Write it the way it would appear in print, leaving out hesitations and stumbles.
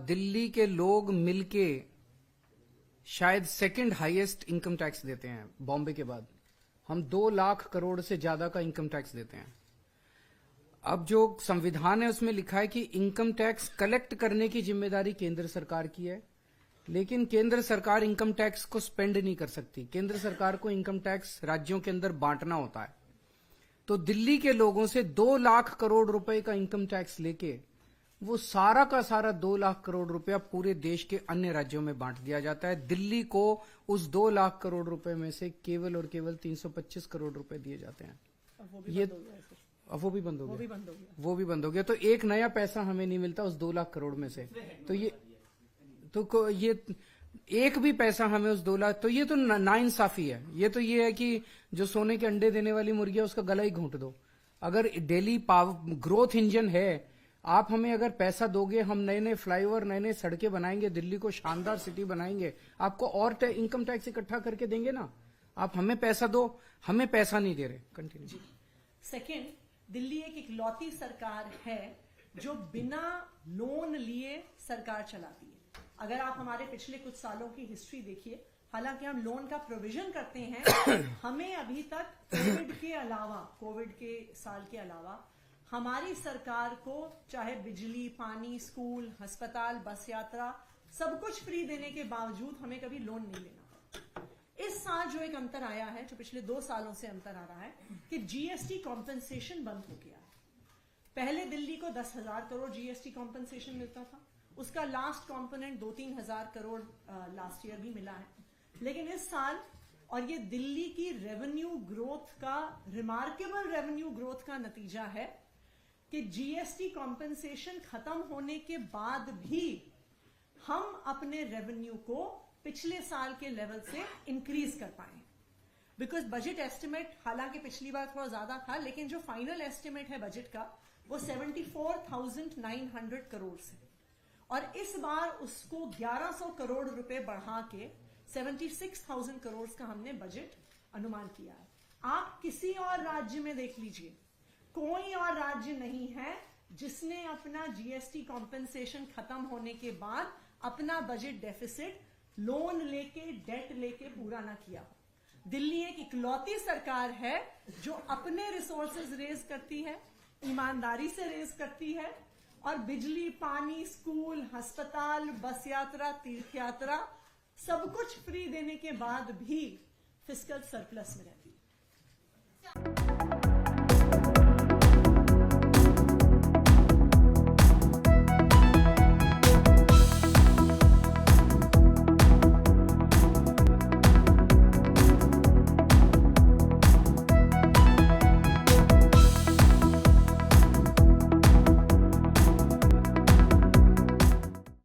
दिल्ली के लोग मिलके शायद सेकंड हाईएस्ट इनकम टैक्स देते हैं बॉम्बे के बाद। हम 2 लाख करोड़ से ज्यादा का इनकम टैक्स देते हैं। अब जो संविधान है उसमें लिखा है कि इनकम टैक्स कलेक्ट करने की जिम्मेदारी केंद्र सरकार की है, लेकिन केंद्र सरकार इनकम टैक्स को स्पेंड नहीं कर सकती। केंद्र सरकार को इनकम टैक्स राज्यों के अंदर बांटना होता है। तो दिल्ली के लोगों से 2 लाख करोड़ रुपए का इनकम टैक्स लेके वो सारा का सारा 2 लाख करोड़ रुपया पूरे देश के अन्य राज्यों में बांट दिया जाता है। दिल्ली को उस 2 लाख करोड़ रुपए में से केवल और केवल 325 करोड़ रुपए दिए जाते हैं। अब वो भी बंद हो गया। तो एक नया पैसा हमें नहीं मिलता उस 2 लाख करोड़ में से। तो ये एक भी पैसा हमें उस 2 लाख, तो ये तो नाइंसाफी है। ये तो ये है कि जो सोने के अंडे देने वाली मुर्गी है उसका गला ही घोंट दो। अगर डेली ग्रोथ इंजन है, आप हमें अगर पैसा दोगे, हम नए नए फ्लाईओवर, नए नए सड़कें बनाएंगे, दिल्ली को शानदार सिटी बनाएंगे, आपको और इनकम टैक्स इकट्ठा करके देंगे ना। आप हमें पैसा दो, हमें पैसा नहीं दे रहे। कंटिन्यू। सेकेंड, दिल्ली एक इकलौती सरकार है जो बिना लोन लिए सरकार चलाती है। अगर आप हमारे पिछले कुछ सालों की हिस्ट्री देखिए, हालांकि हम लोन का प्रोविजन करते हैं, हमें अभी तक कोविड के साल के अलावा हमारी सरकार को चाहे बिजली, पानी, स्कूल, अस्पताल, बस यात्रा सब कुछ फ्री देने के बावजूद हमें कभी लोन नहीं लेना पड़ा। इस साल जो एक अंतर आया है, जो पिछले 2 सालों से अंतर आ रहा है कि जीएसटी कॉम्पेंसेशन बंद हो गया है। पहले दिल्ली को 10,000 करोड़ जीएसटी कॉम्पेंसेशन मिलता था, उसका लास्ट कॉम्पोनेंट 2-3 हजार करोड़ लास्ट ईयर भी मिला है। लेकिन इस साल, और ये दिल्ली की रेवेन्यू ग्रोथ का, रिमार्केबल रेवेन्यू ग्रोथ का नतीजा है कि जीएसटी कॉम्पेंसेशन खत्म होने के बाद भी हम अपने रेवेन्यू को पिछले साल के लेवल से इंक्रीज कर पाए। बिकॉज बजट एस्टिमेट, हालांकि पिछली बार थोड़ा ज्यादा था, लेकिन जो फाइनल एस्टिमेट है बजट का वो 74,900 करोड़ से, और इस बार उसको 1100 करोड़ रुपए बढ़ा के 76,000 करोड़ का हमने बजट अनुमान किया है। आप किसी और राज्य में देख लीजिए, कोई और राज्य नहीं है जिसने अपना जीएसटी कॉम्पेंसेशन खत्म होने के बाद अपना बजट डेफिसिट लोन लेके, डेट लेके पूरा ना किया। दिल्ली एक इकलौती सरकार है जो अपने रिसोर्सेज रेज करती है, ईमानदारी से रेज करती है, और बिजली, पानी, स्कूल, अस्पताल, बस यात्रा, तीर्थ यात्रा सब कुछ फ्री देने के बाद भी फिस्कल सरप्लस में रहती है।